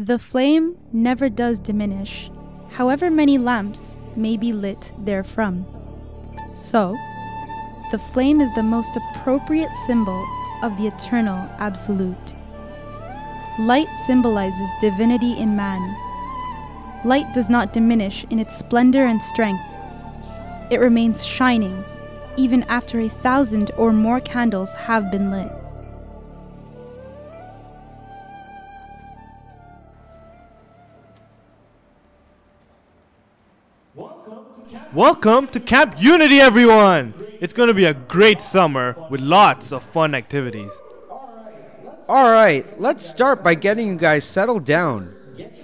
The flame never does diminish, however many lamps may be lit therefrom. So, the flame is the most appropriate symbol of the eternal Absolute. Light symbolizes divinity in man. Light does not diminish in its splendor and strength. It remains shining, even after 1,000 or more candles have been lit. Welcome to Camp Unity, everyone! It's going to be a great summer with lots of fun activities. Alright, let's start by getting you guys settled down.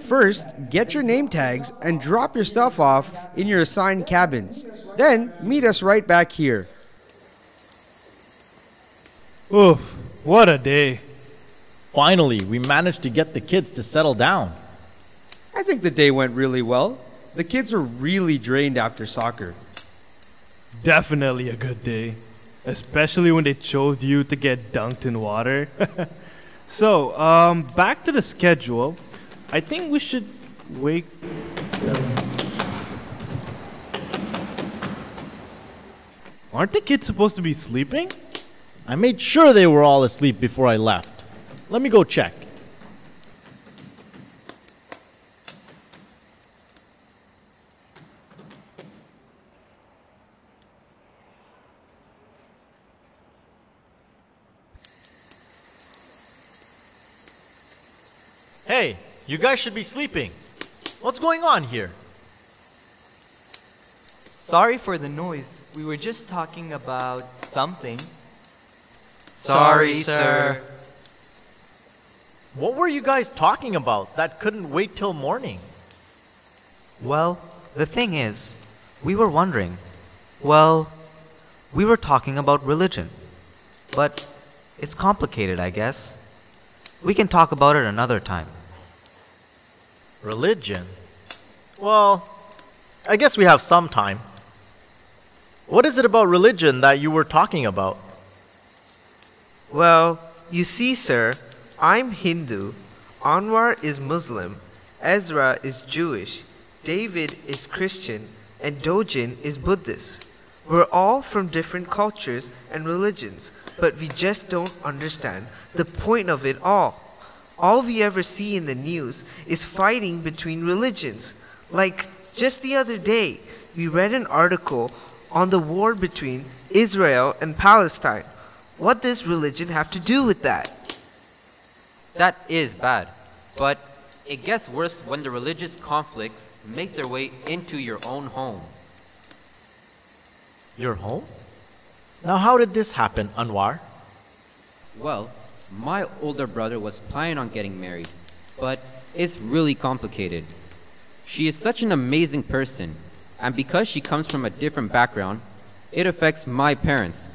First, get your name tags and drop your stuff off in your assigned cabins. Then, meet us right back here. Oof, what a day. Finally, we managed to get the kids to settle down. I think the day went really well. The kids were really drained after soccer. Definitely a good day. Especially when they chose you to get dunked in water. So, back to the schedule. I think we should wake... Aren't the kids supposed to be sleeping? I made sure they were all asleep before I left. Let me go check. Hey, you guys should be sleeping. What's going on here? Sorry for the noise. We were just talking about something. Sorry, sir. What were you guys talking about that couldn't wait till morning? Well, the thing is, we were wondering. Well, we were talking about religion. But it's complicated, I guess. We can talk about it another time. Religion? Well, I guess we have some time. What is it about religion that you were talking about? Well, you see, sir, I'm Hindu, Anwar is Muslim, Ezra is Jewish, David is Christian, and Dojin is Buddhist. We're all from different cultures and religions, but we just don't understand the point of it all. All we ever see in the news is fighting between religions. Like, just the other day, we read an article on the war between Israel and Palestine. What does religion have to do with that? That is bad, but it gets worse when the religious conflicts make their way into your own home. Your home? Now how did this happen, Anwar? Well, my older brother was planning on getting married, but it's really complicated. She is such an amazing person, and because she comes from a different background, it affects my parents.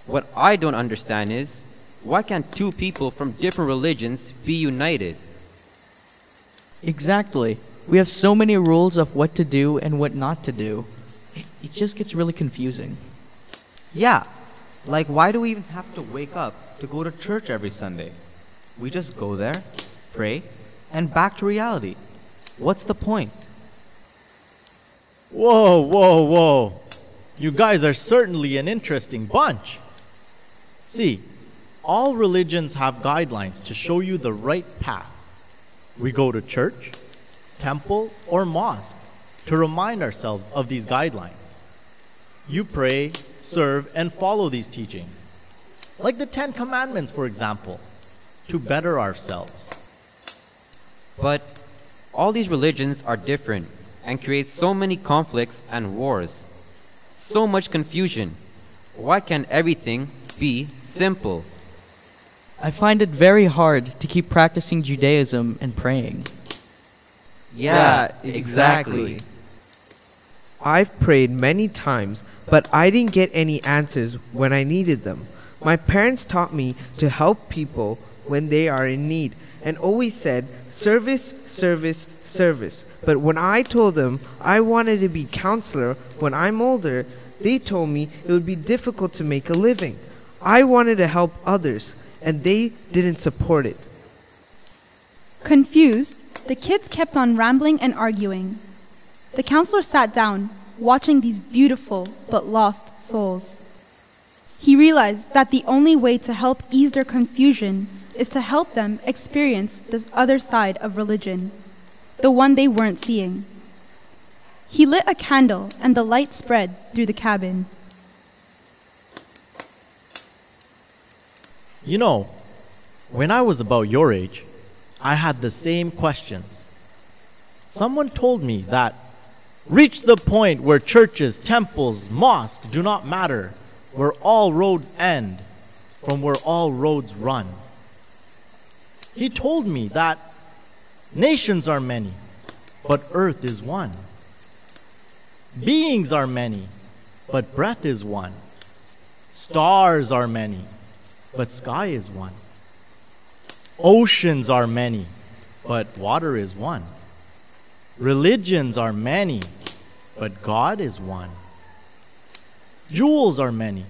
What I don't understand is, why can't two people from different religions be united? Exactly. We have so many rules of what to do and what not to do. It just gets really confusing. Yeah, like why do we even have to wake up to go to church every Sunday? We just go there, pray, and back to reality. What's the point? Whoa, whoa, whoa. You guys are certainly an interesting bunch. See, all religions have guidelines to show you the right path. We go to church, temple, or mosque to remind ourselves of these guidelines. You pray, serve, and follow these teachings. Like the 10 Commandments, for example, to better ourselves. But all these religions are different and create so many conflicts and wars. So much confusion. Why can't everything be simple? I find it very hard to keep practicing Judaism and praying. Yeah, exactly. I've prayed many times, but I didn't get any answers when I needed them. My parents taught me to help people when they are in need and always said, service, service, service. But when I told them I wanted to be counselor when I'm older, they told me it would be difficult to make a living. I wanted to help others, and they didn't support it. Confused, The kids kept on rambling and arguing. The counselor sat down, watching these beautiful but lost souls. He realized that the only way to help ease their confusion is to help them experience this other side of religion, the one they weren't seeing. He lit a candle and the light spread through the cabin. You know, when I was about your age, I had the same questions. Someone told me that reach the point where churches, temples, mosques do not matter, where all roads end, from where all roads run. He told me that nations are many, but earth is one. Beings are many, but breath is one. Stars are many, but sky is one. Oceans are many, but water is one. Religions are many, but God is one. Jewels are many,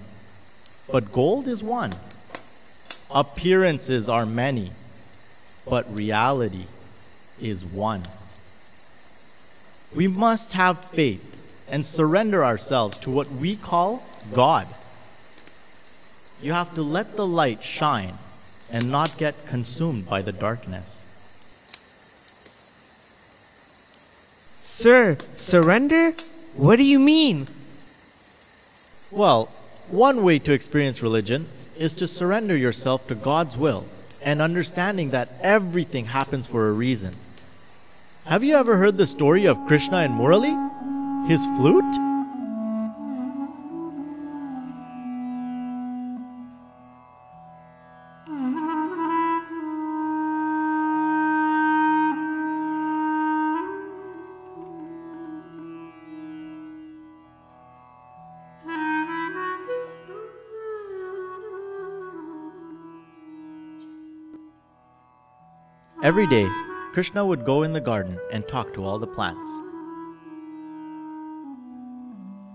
but gold is one. Appearances are many, but reality is one. We must have faith and surrender ourselves to what we call God. You have to let the light shine and not get consumed by the darkness. Sir, surrender? What do you mean? Well, one way to experience religion is to surrender yourself to God's will and understanding that everything happens for a reason. Have you ever heard the story of Krishna and Murali? His flute? Every day, Krishna would go in the garden and talk to all the plants.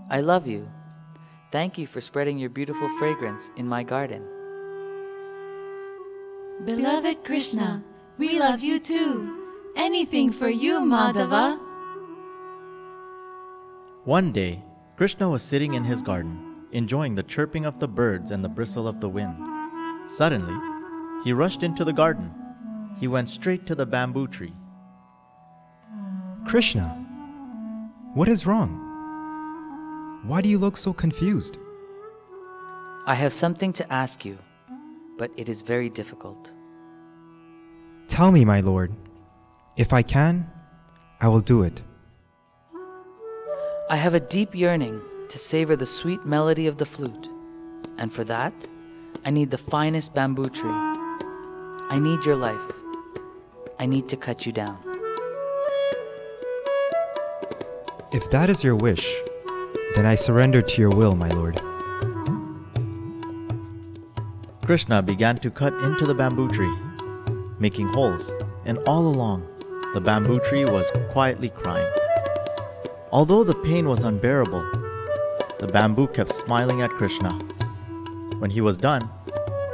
I love you. Thank you for spreading your beautiful fragrance in my garden. Beloved Krishna, we love you too. Anything for you, Madhava. One day, Krishna was sitting in his garden, enjoying the chirping of the birds and the bristle of the wind. Suddenly, he rushed into the garden. He went straight to the bamboo tree. Krishna, what is wrong? Why do you look so confused? I have something to ask you, but it is very difficult. Tell me, my lord. If I can, I will do it. I have a deep yearning to savor the sweet melody of the flute, and for that, I need the finest bamboo tree. I need your life. I need to cut you down. If that is your wish, then I surrender to your will, my lord. Krishna began to cut into the bamboo tree, making holes, and all along, the bamboo tree was quietly crying. Although the pain was unbearable, the bamboo kept smiling at Krishna. When he was done,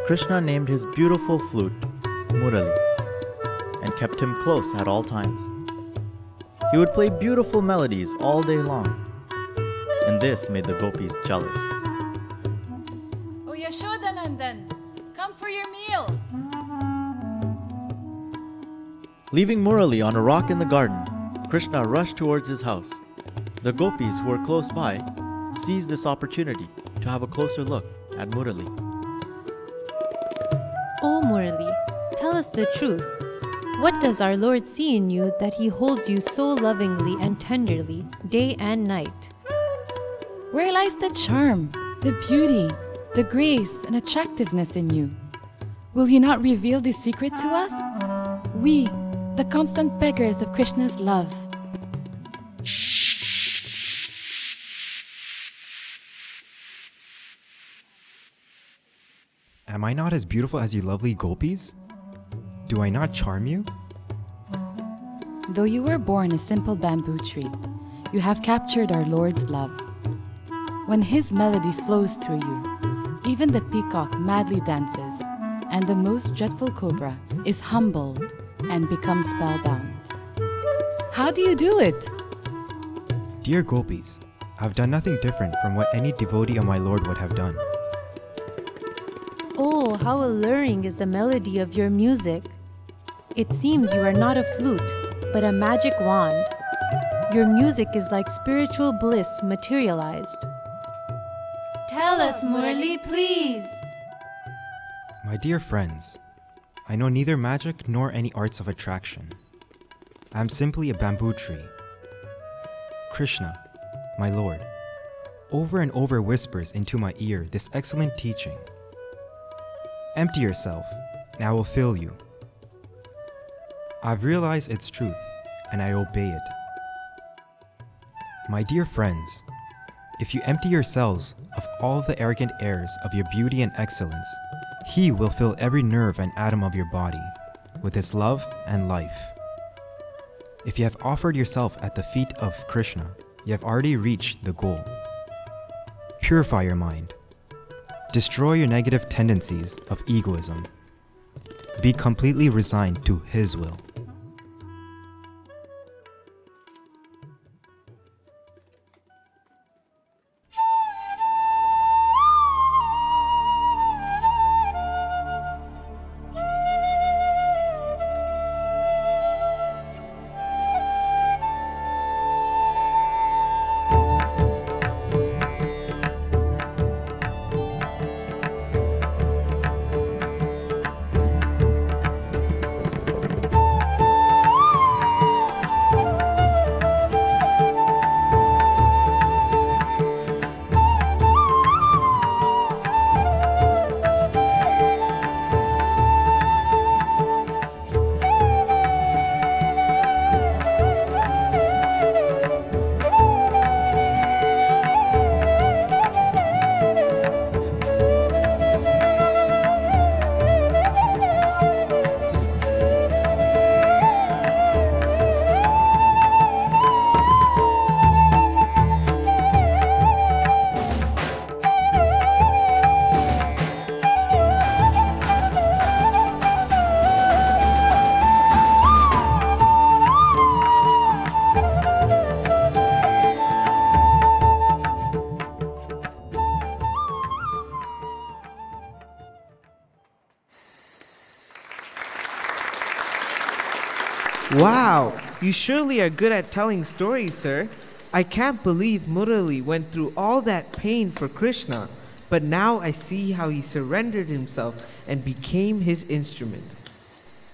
Krishna named his beautiful flute Murali and kept him close at all times. He would play beautiful melodies all day long, and this made the gopis jealous. Oh Yashodanandan, come for your meal. Leaving Murali on a rock in the garden, Krishna rushed towards his house. The gopis who were close by seized this opportunity to have a closer look at Murali. Oh Murali, tell us the truth. What does our Lord see in you that He holds you so lovingly and tenderly, day and night? Where lies the charm, the beauty, the grace and attractiveness in you? Will you not reveal this secret to us? We, the constant beggars of Krishna's love. Am I not as beautiful as you lovely gopis? Do I not charm you? Though you were born a simple bamboo tree, you have captured our Lord's love. When His melody flows through you, even the peacock madly dances, and the most dreadful cobra is humbled and becomes spellbound. How do you do it? Dear Gopis, I've done nothing different from what any devotee of my Lord would have done. Oh, how alluring is the melody of your music. It seems you are not a flute, but a magic wand. Your music is like spiritual bliss materialized. Tell us, Murli, please. My dear friends, I know neither magic nor any arts of attraction. I am simply a bamboo tree. Krishna, my Lord, over and over whispers into my ear this excellent teaching. Empty yourself, and I will fill you. I've realized its truth, and I obey it. My dear friends, if you empty yourselves of all the arrogant airs of your beauty and excellence, He will fill every nerve and atom of your body with His love and life. If you have offered yourself at the feet of Krishna, you have already reached the goal. Purify your mind. Destroy your negative tendencies of egoism. Be completely resigned to His will. Wow, you surely are good at telling stories, sir. I can't believe Murali went through all that pain for Krishna, but now I see how he surrendered himself and became his instrument.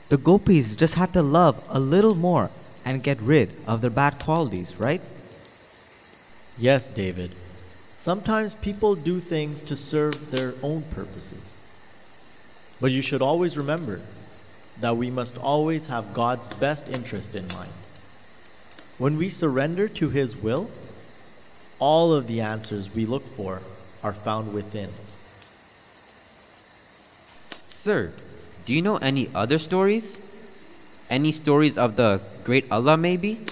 The gopis just had to love a little more and get rid of their bad qualities, right? Yes, David. Sometimes people do things to serve their own purposes. But you should always remember that we must always have God's best interest in mind. When we surrender to His will, all of the answers we look for are found within. Sir, do you know any other stories? Any stories of the great Allah, maybe?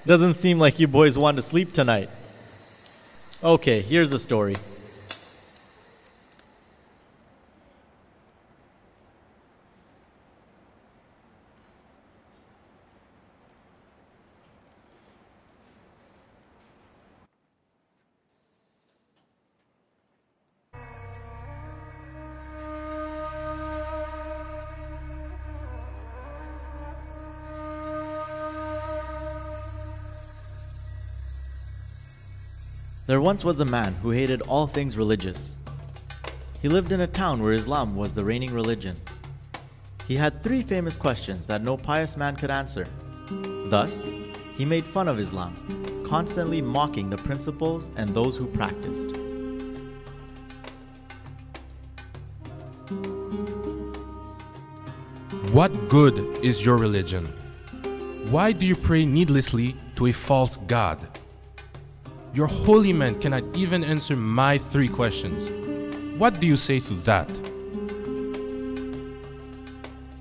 Doesn't seem like you boys want to sleep tonight. Okay, here's a story. There once was a man who hated all things religious. He lived in a town where Islam was the reigning religion. He had 3 famous questions that no pious man could answer. Thus, he made fun of Islam, constantly mocking the principles and those who practiced. What good is your religion? Why do you pray needlessly to a false god? Your holy men cannot even answer my 3 questions. What do you say to that?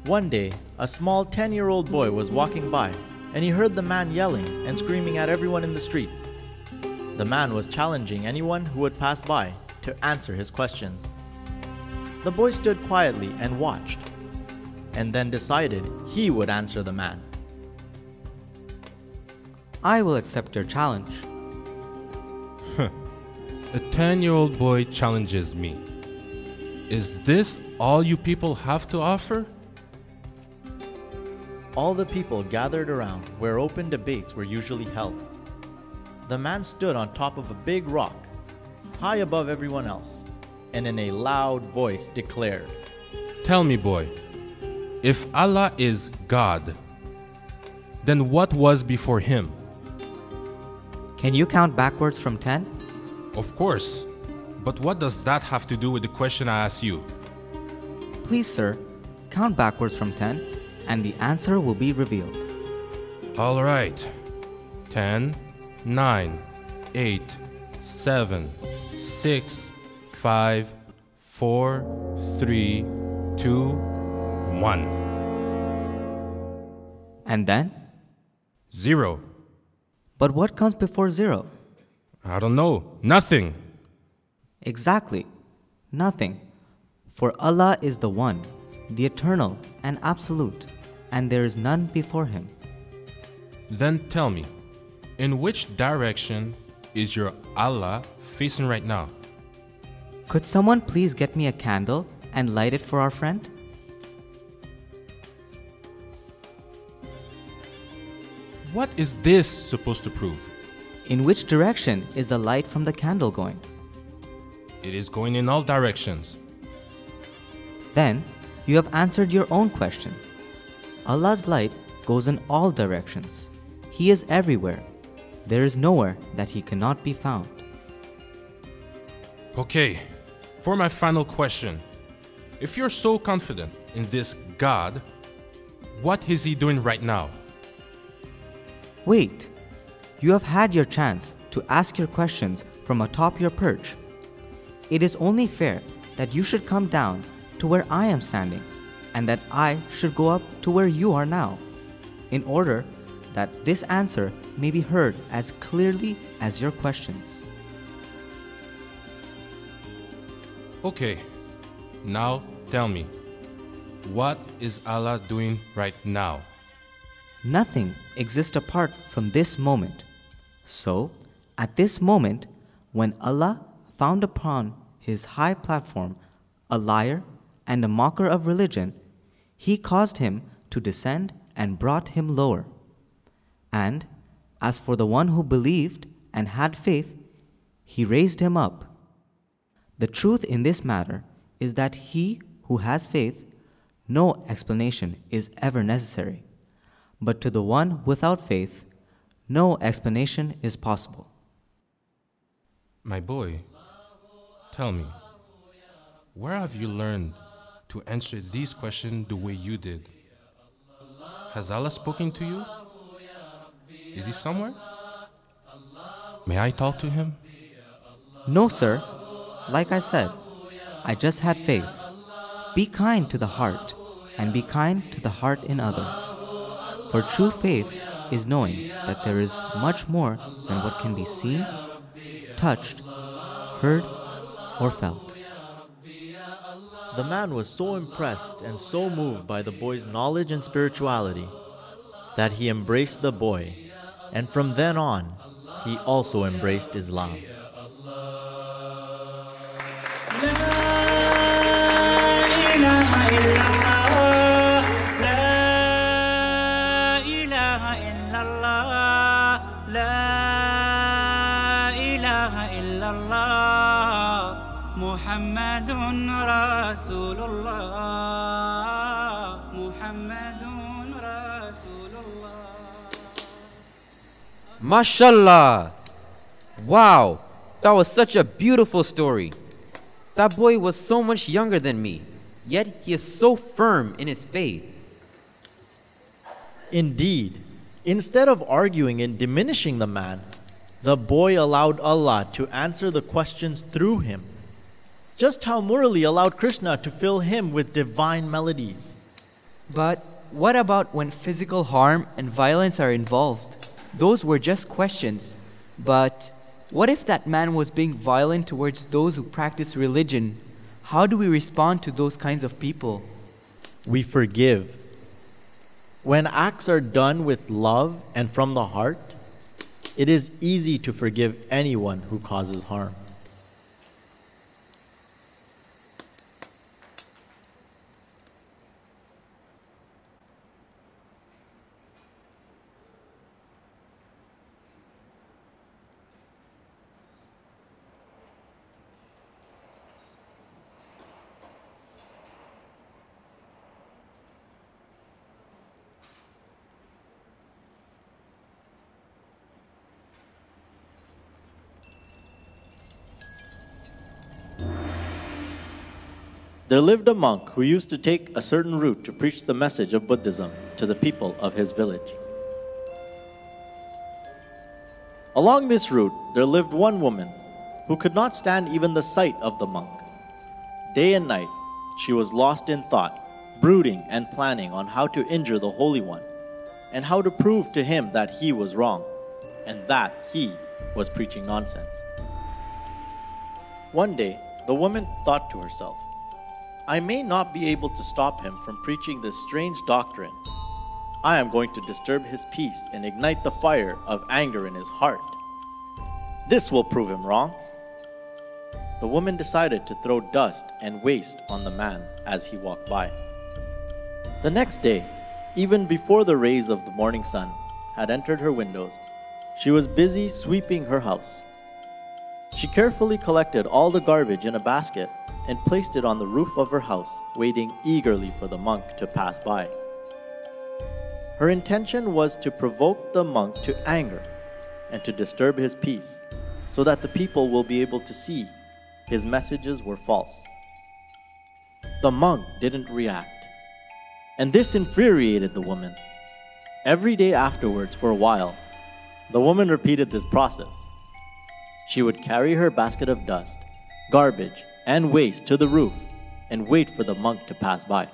One day, a small 10-year-old boy was walking by, and he heard the man yelling and screaming at everyone in the street. The man was challenging anyone who would pass by to answer his questions. The boy stood quietly and watched, and then decided he would answer the man. I will accept your challenge. A 10-year-old boy challenges me. Is this all you people have to offer? All the people gathered around where open debates were usually held. The man stood on top of a big rock, high above everyone else, and in a loud voice declared, Tell me, boy, if Allah is God, then what was before him? Can you count backwards from 10? Of course, but what does that have to do with the question I asked you? Please, sir, count backwards from 10, and the answer will be revealed. All right. 10, 9, 8, 7, 6, 5, 4, 3, 2, 1. And then? 0. But what comes before 0? I don't know. Nothing. Exactly. Nothing. For Allah is the One, the Eternal and Absolute, and there is none before Him. Then tell me, in which direction is your Allah facing right now? Could someone please get me a candle and light it for our friend? What is this supposed to prove? In which direction is the light from the candle going? It is going in all directions. Then you have answered your own question. Allah's light goes in all directions. He is everywhere. There is nowhere that He cannot be found. Okay, for my final question. If you're so confident in this God, what is He doing right now? Wait, you have had your chance to ask your questions from atop your perch. It is only fair that you should come down to where I am standing, and that I should go up to where you are now, in order that this answer may be heard as clearly as your questions. Okay, now tell me, what is Allah doing right now? Nothing exists apart from this moment. So, at this moment, when Allah found upon His high platform a liar and a mocker of religion, He caused him to descend and brought him lower. And as for the one who believed and had faith, He raised him up. The truth in this matter is that he who has faith, no explanation is ever necessary. But to the one without faith, no explanation is possible. My boy, tell me, where have you learned to answer these questions the way you did? Has Allah spoken to you? Is He somewhere? May I talk to Him? No, sir. Like I said, I just had faith. Be kind to the heart, and be kind to the heart in others. For true faith is knowing that there is much more than what can be seen, touched, heard, or felt. The man was so impressed and so moved by the boy's knowledge and spirituality that he embraced the boy, and from then on, he also embraced Islam. Muhammadun Rasulullah, Muhammadun Rasulullah. Mashallah! Wow, that was such a beautiful story. That boy was so much younger than me, yet he is so firm in his faith. Indeed, instead of arguing and diminishing the man, the boy allowed Allah to answer the questions through him. Just how Murali allowed Krishna to fill him with divine melodies. But what about when physical harm and violence are involved? Those were just questions. But what if that man was being violent towards those who practice religion? How do we respond to those kinds of people? We forgive. When acts are done with love and from the heart, It is easy to forgive anyone who causes harm. There lived a monk who used to take a certain route to preach the message of Buddhism to the people of his village. Along this route, there lived one woman who could not stand even the sight of the monk. Day and night, she was lost in thought, brooding and planning on how to injure the Holy One, and how to prove to him that he was wrong, and that he was preaching nonsense. One day, the woman thought to herself, I may not be able to stop him from preaching this strange doctrine. I am going to disturb his peace and ignite the fire of anger in his heart. This will prove him wrong. The woman decided to throw dust and waste on the man as he walked by. The next day, even before the rays of the morning sun had entered her windows, she was busy sweeping her house. She carefully collected all the garbage in a basket and placed it on the roof of her house, waiting eagerly for the monk to pass by. Her intention was to provoke the monk to anger and to disturb his peace, so that the people will be able to see his messages were false. The monk didn't react, and this infuriated the woman. Every day afterwards, for a while, the woman repeated this process. She would carry her basket of dust, garbage, and waste to the roof and wait for the monk to pass by.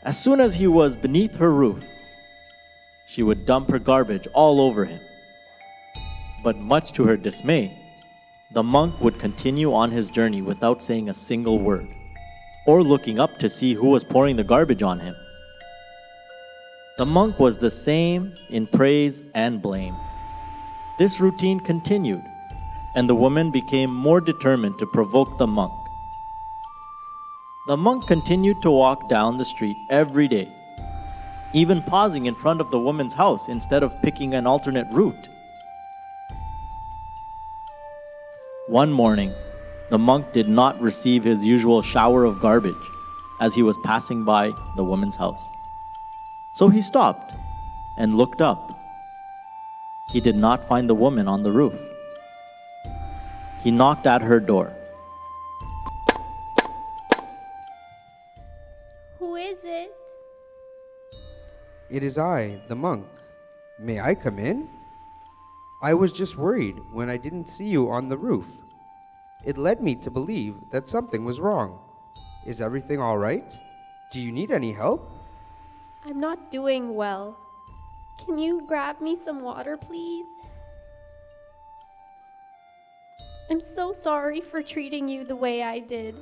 As soon as he was beneath her roof, she would dump her garbage all over him. But much to her dismay, the monk would continue on his journey without saying a single word, or looking up to see who was pouring the garbage on him. The monk was the same in praise and blame. This routine continued, and the woman became more determined to provoke the monk. The monk continued to walk down the street every day, even pausing in front of the woman's house instead of picking an alternate route. One morning, the monk did not receive his usual shower of garbage as he was passing by the woman's house. So he stopped and looked up. He did not find the woman on the roof. He knocked at her door. Who is it? It is I, the monk. May I come in? I was just worried when I didn't see you on the roof. It led me to believe that something was wrong. Is everything all right? Do you need any help? I'm not doing well. Can you grab me some water, please? I'm so sorry for treating you the way I did.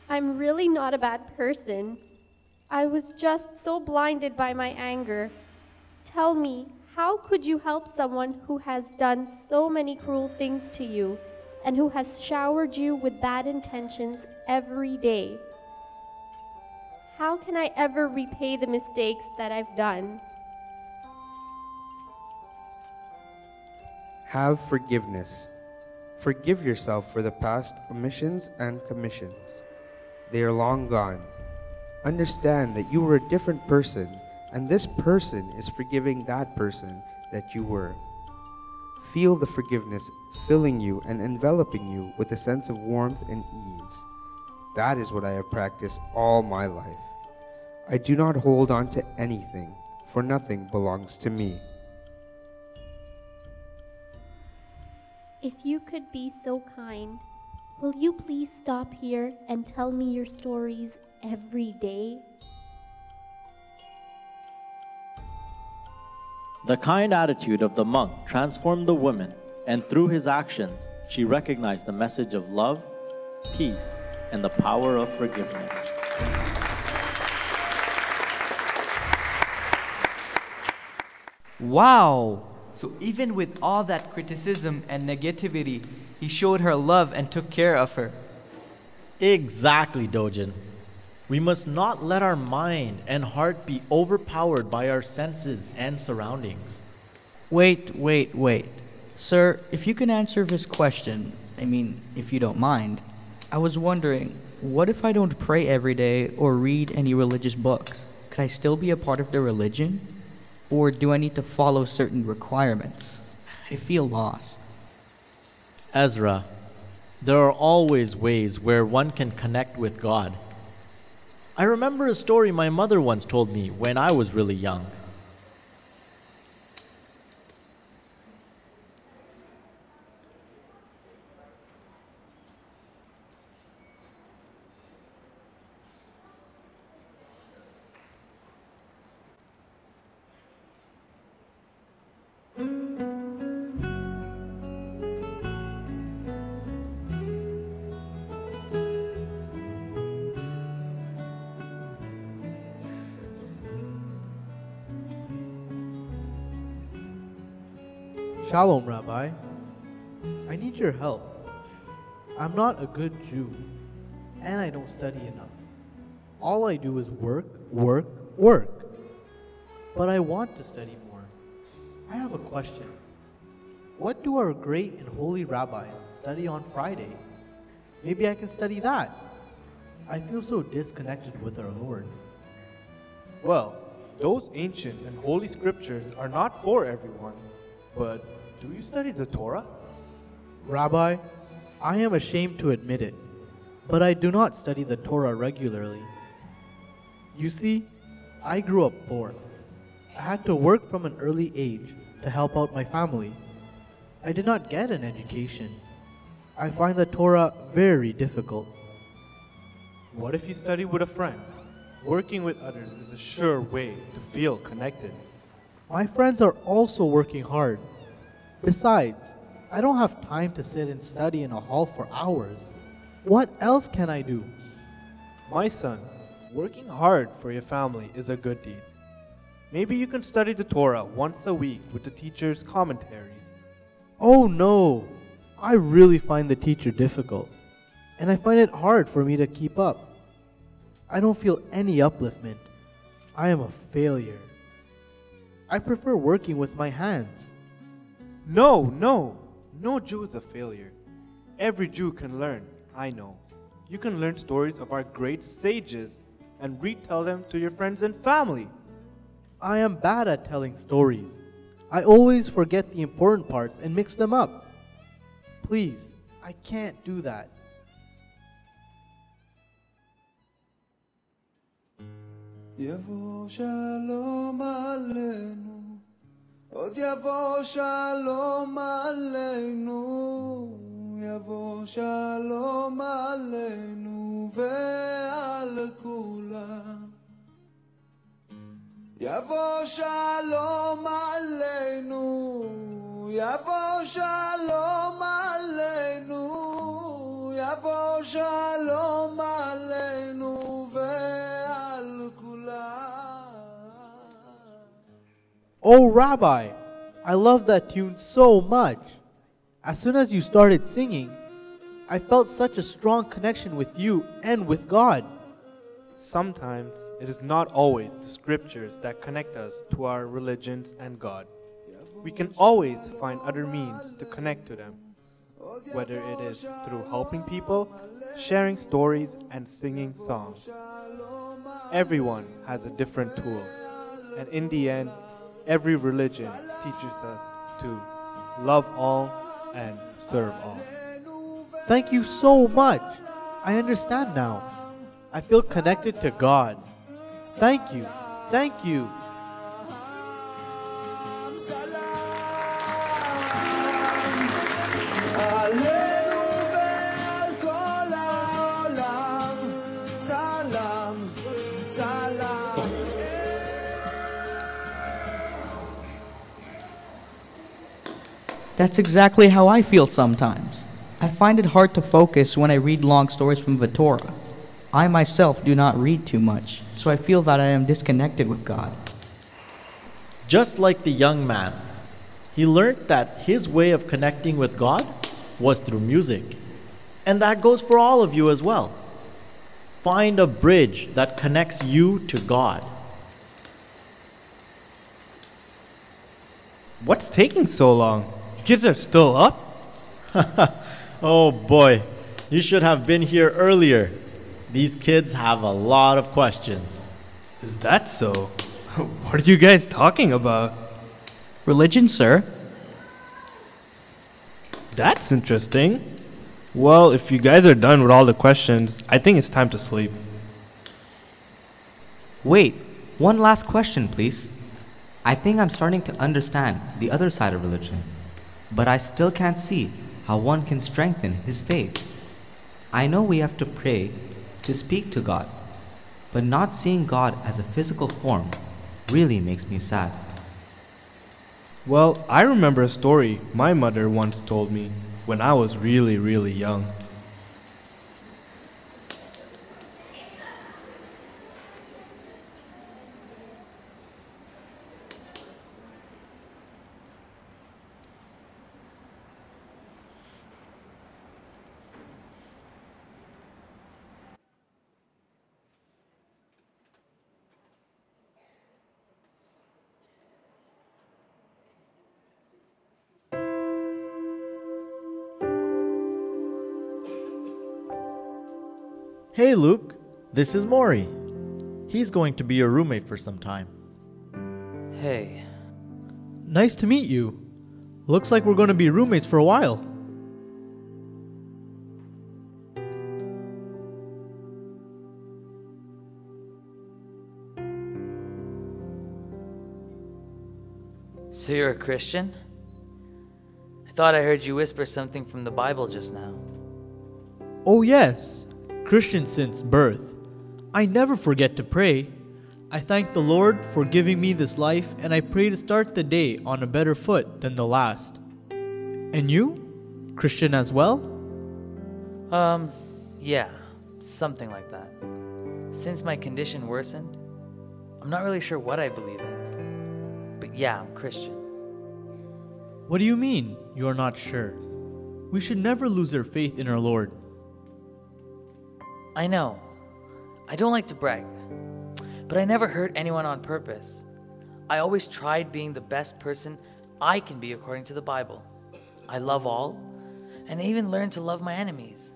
I'm really not a bad person. I was just so blinded by my anger. Tell me, how could you help someone who has done so many cruel things to you and who has showered you with bad intentions every day? How can I ever repay the mistakes that I've done? Have forgiveness. Forgive yourself for the past omissions and commissions. They are long gone. Understand that you were a different person, and this person is forgiving that person that you were. Feel the forgiveness filling you and enveloping you with a sense of warmth and ease. That is what I have practiced all my life. I do not hold on to anything, for nothing belongs to me. If you could be so kind, will you please stop here and tell me your stories every day? The kind attitude of the monk transformed the woman, and through his actions, she recognized the message of love, peace, and the power of forgiveness. Wow! So even with all that criticism and negativity, he showed her love and took care of her. Exactly, Dojin. We must not let our mind and heart be overpowered by our senses and surroundings. Wait. Sir, if you can answer this question, if you don't mind, I was wondering, what if I don't pray every day or read any religious books? Could I still be a part of the religion? Or do I need to follow certain requirements? I feel lost. Ezra, there are always ways where one can connect with God. I remember a story my mother once told me when I was really young. Shalom, Rabbi. I need your help. I'm not a good Jew, and I don't study enough. All I do is work. But I want to study more. I have a question. What do our great and holy rabbis study on Friday? Maybe I can study that. I feel so disconnected with our Lord. Well, those ancient and holy scriptures are not for everyone. But do you study the Torah? Rabbi, I am ashamed to admit it, but I do not study the Torah regularly. You see, I grew up poor. I had to work from an early age to help out my family. I did not get an education. I find the Torah very difficult. What if you study with a friend? Working with others is a sure way to feel connected. My friends are also working hard. Besides, I don't have time to sit and study in a hall for hours. What else can I do? My son, working hard for your family is a good deed. Maybe you can study the Torah once a week with the teacher's commentaries. Oh no! I really find the teacher difficult, and I find it hard for me to keep up. I don't feel any upliftment. I am a failure. I prefer working with my hands. No Jew is a failure. Every Jew can learn, I know. You can learn stories of our great sages and retell them to your friends and family. I am bad at telling stories. I always forget the important parts and mix them up. Please, I can't do that. יבוא שלום עלינו, עוד יבוא שלום עלינו, יבוא שלום עלינו ועל כולם. יבוא שלום עלינו, יבוא שלום עלינו, יבוא שלום עלינו ועל כולם. Oh, Rabbi, I love that tune so much. As soon as you started singing, I felt such a strong connection with you and with God. Sometimes it is not always the scriptures that connect us to our religions and God. We can always find other means to connect to them, whether it is through helping people, sharing stories, and singing songs. Everyone has a different tool, and in the end, every religion teaches us to love all and serve all. Thank you so much. I understand now. I feel connected to God. Thank you. Thank you. That's exactly how I feel sometimes. I find it hard to focus when I read long stories from the Torah. I myself do not read too much, so I feel that I am disconnected with God. Just like the young man, he learned that his way of connecting with God was through music. And that goes for all of you as well. Find a bridge that connects you to God. What's taking so long? You kids are still up? Oh boy, you should have been here earlier. These kids have a lot of questions. Is that so? What are you guys talking about? Religion, sir. That's interesting. Well, if you guys are done with all the questions, I think it's time to sleep. Wait, one last question, please. I think I'm starting to understand the other side of religion, but I still can't see how one can strengthen his faith. I know we have to pray to speak to God, but not seeing God as a physical form really makes me sad. Well, I remember a story my mother once told me when I was really, really young. Hey Luke, this is Maury. He's going to be your roommate for some time. Hey. Nice to meet you. Looks like we're going to be roommates for a while. So you're a Christian? I thought I heard you whisper something from the Bible just now. Oh yes, Christian since birth. I never forget to pray. I thank the Lord for giving me this life, and I pray to start the day on a better foot than the last. And you? Christian as well? Yeah, something like that. Since my condition worsened, I'm not really sure what I believe in. But yeah, I'm Christian. What do you mean, you're not sure? We should never lose our faith in our Lord. I know. I don't like to brag. But I never hurt anyone on purpose. I always tried being the best person I can be according to the Bible. I love all, and I even learned to love my enemies.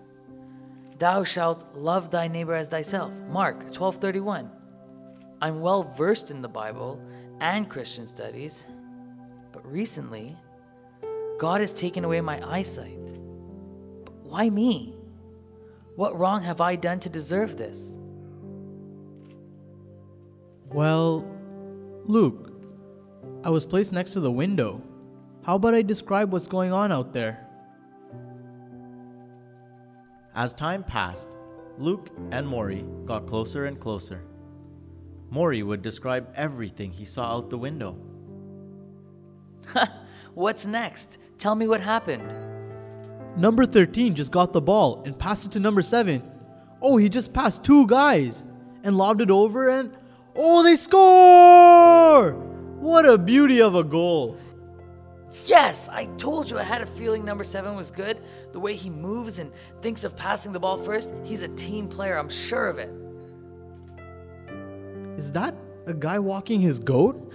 Thou shalt love thy neighbor as thyself. Mark 12:31. I'm well versed in the Bible and Christian studies, but recently, God has taken away my eyesight. But why me? What wrong have I done to deserve this? Well, Luke, I was placed next to the window. How about I describe what's going on out there? As time passed, Luke and Maury got closer and closer. Maury would describe everything he saw out the window. What's next? Tell me what happened. Number 13 just got the ball and passed it to number 7. Oh, he just passed 2 guys and lobbed it over and... oh, they score! What a beauty of a goal. Yes! I told you I had a feeling number 7 was good. The way he moves and thinks of passing the ball first. He's a team player, I'm sure of it. Is that a guy walking his goat?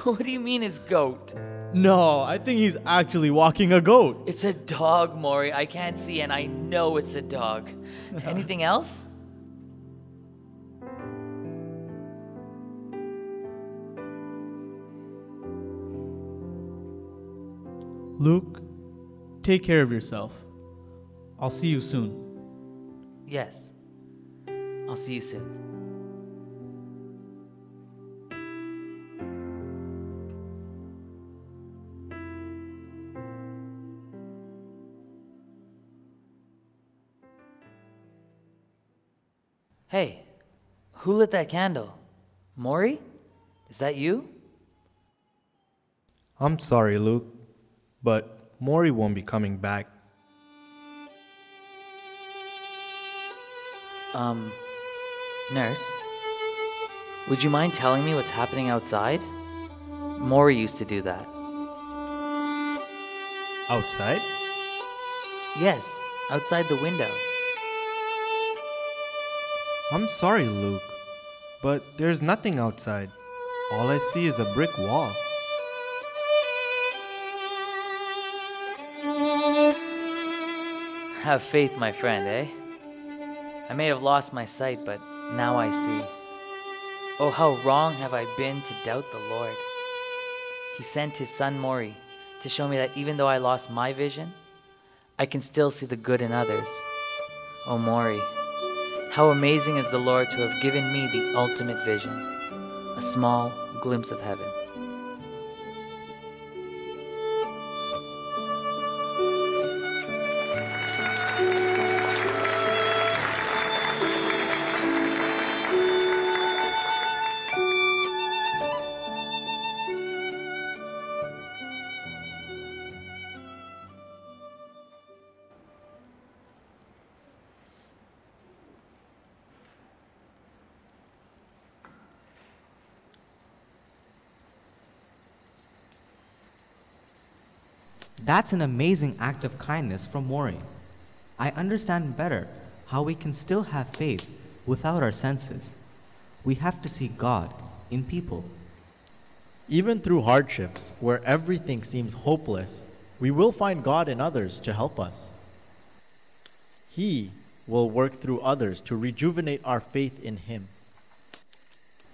What do you mean his goat? No, I think he's actually walking a goat. It's a dog, Maury. I can't see and I know it's a dog. Anything else? Luke, take care of yourself. I'll see you soon. Yes. I'll see you soon. Hey, who lit that candle? Maury? Is that you? I'm sorry, Luke, but Maury won't be coming back. Nurse, would you mind telling me what's happening outside? Maury used to do that. Outside? Yes, outside the window. I'm sorry, Luke, but there's nothing outside. All I see is a brick wall. Have faith, my friend, eh? I may have lost my sight, but now I see. Oh, how wrong have I been to doubt the Lord. He sent his son Maury to show me that even though I lost my vision, I can still see the good in others. Oh, Maury, how amazing is the Lord to have given me the ultimate vision, a small glimpse of heaven. That's an amazing act of kindness from Maury. I understand better how we can still have faith without our senses. We have to see God in people. Even through hardships, where everything seems hopeless, we will find God in others to help us. He will work through others to rejuvenate our faith in Him.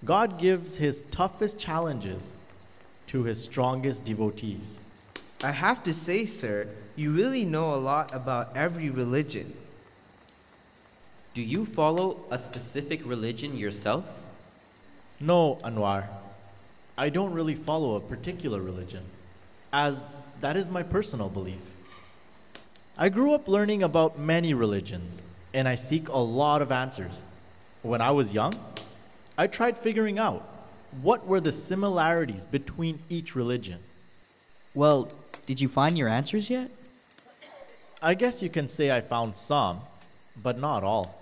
God gives His toughest challenges to His strongest devotees. I have to say, sir, you really know a lot about every religion. Do you follow a specific religion yourself? No, Anwar. I don't really follow a particular religion, as that is my personal belief. I grew up learning about many religions, and I seek a lot of answers. When I was young, I tried figuring out what were the similarities between each religion. Well, did you find your answers yet? I guess you can say I found some, but not all.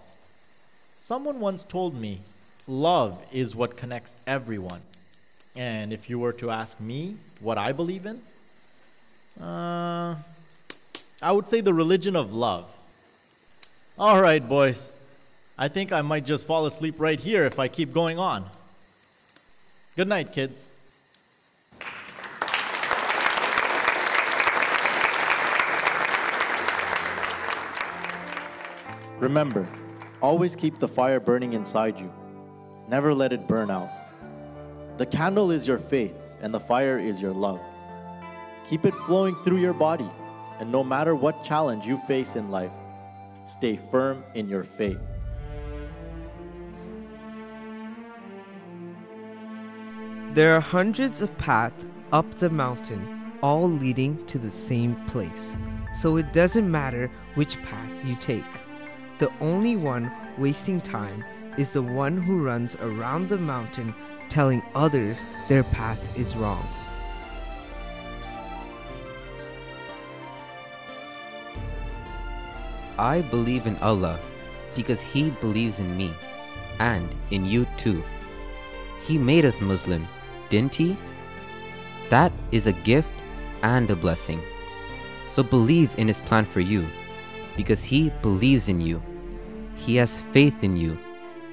Someone once told me, love is what connects everyone. And if you were to ask me what I believe in, I would say the religion of love. All right, boys. I think I might just fall asleep right here if I keep going on. Good night, kids. Remember, always keep the fire burning inside you. Never let it burn out. The candle is your faith, and the fire is your love. Keep it flowing through your body, and no matter what challenge you face in life, stay firm in your faith. There are hundreds of paths up the mountain, all leading to the same place. So it doesn't matter which path you take. The only one wasting time is the one who runs around the mountain telling others their path is wrong. I believe in Allah because He believes in me and in you too. He made us Muslim, didn't He? That is a gift and a blessing. So believe in His plan for you because He believes in you. He has faith in you.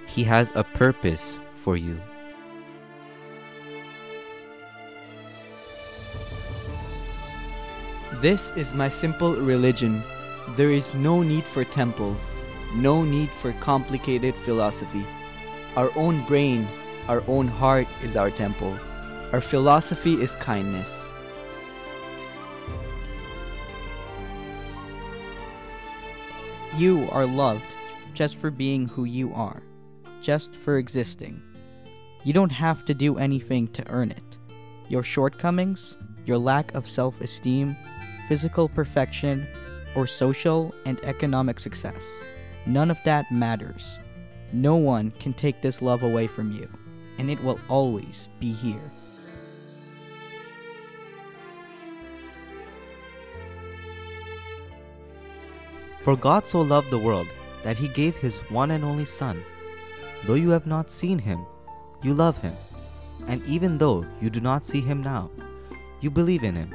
He has a purpose for you. This is my simple religion. There is no need for temples, no need for complicated philosophy. Our own brain, our own heart is our temple. Our philosophy is kindness. You are loved just for being who you are, just for existing. You don't have to do anything to earn it. Your shortcomings, your lack of self-esteem, physical perfection, or social and economic success, none of that matters. No one can take this love away from you, and it will always be here. For God so loved the world that He gave His one and only Son. Though you have not seen Him, you love Him. And even though you do not see him now, you believe in him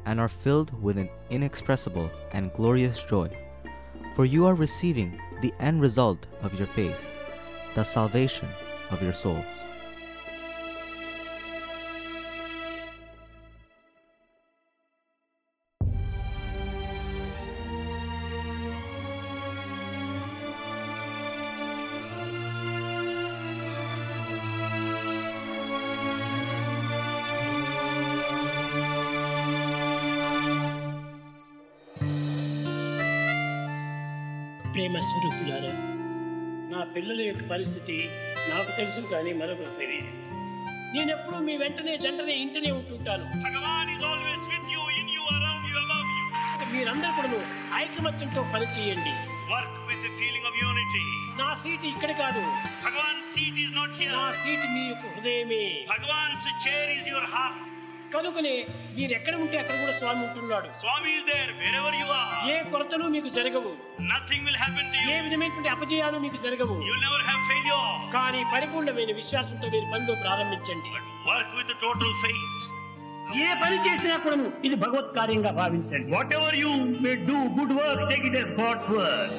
and are filled with an inexpressible and glorious joy, for you are receiving the end result of your faith, the salvation of your souls. ప్రేమ స్వరూపులారా, నా పిల్లల యొక్క పరిస్థితి నాకు తెలుసు, కానీ మరొకరు తెలియదు. నేనెప్పుడు మీ వెంటనే జంటనే ఇంటనే ఉంటుంటాను. మీరందరూ కూడా ఐకమత్యంతో పనిచేయండి. నా సీట్ ఇక్కడ కాదు. నా సీట్ మీ యొక్క హృదయమే. కనుకనే మీరు ఎక్కడ ఉంటే అక్కడ కూడా స్వామి ఉంటున్నాడు. స్వామి is there wherever you are. ఏ కొరతలు మీకు జరగవు. Nothing will happen to you. ఏ విధమైనటువంటి అపజయాలు మీకు జరగవు. You will never have failure. కానీ పరిపూర్ణమైన విశ్వాసంతో మీరు పనిలో ప్రారంభించండి. Work with the total faith. ఏ పని చేసినా కూడా ఇది భగవత్ కార్యంగా భావించండి. Whatever you may do, good work, take it as God's work.